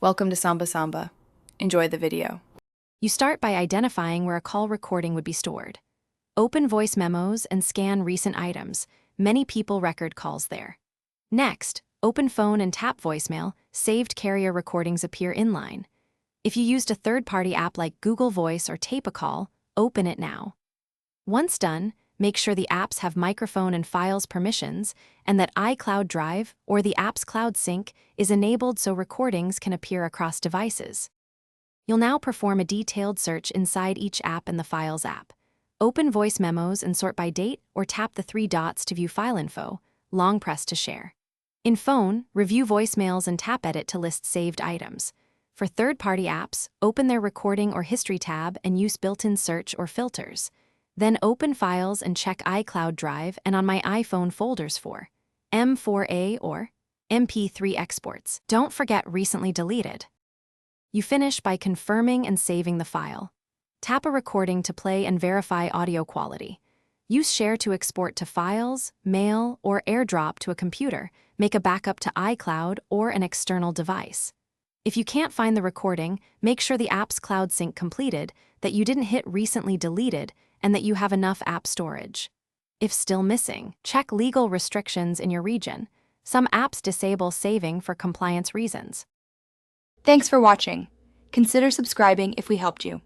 Welcome to Samba Samba. Enjoy the video. You start by identifying where a call recording would be stored. Open voice memos and scan recent items. Many people record calls there. Next, open phone and tap voicemail. Saved carrier recordings appear inline. If you used a third-party app like Google Voice or Tape a Call, open it now. Once done, make sure the apps have microphone and files permissions and that iCloud Drive or the app's cloud sync is enabled so recordings can appear across devices. You'll now perform a detailed search inside each app in the Files app. Open voice memos and sort by date or tap the three dots to view file info, long press to share. In Phone, review voicemails and tap Edit to list saved items. For third-party apps, open their Recording or History tab and use built-in search or filters. Then open Files and check iCloud Drive and on my iPhone folders for M4A or MP3 exports. Don't forget recently deleted. You finish by confirming and saving the file. Tap a recording to play and verify audio quality. Use Share to export to Files, Mail, or AirDrop to a computer. Make a backup to iCloud or an external device. If you can't find the recording, make sure the app's cloud sync completed, that you didn't hit recently deleted, and that you have enough app storage. If still missing, check legal restrictions in your region. Some apps disable saving for compliance reasons. Thanks for watching. Consider subscribing if we helped you.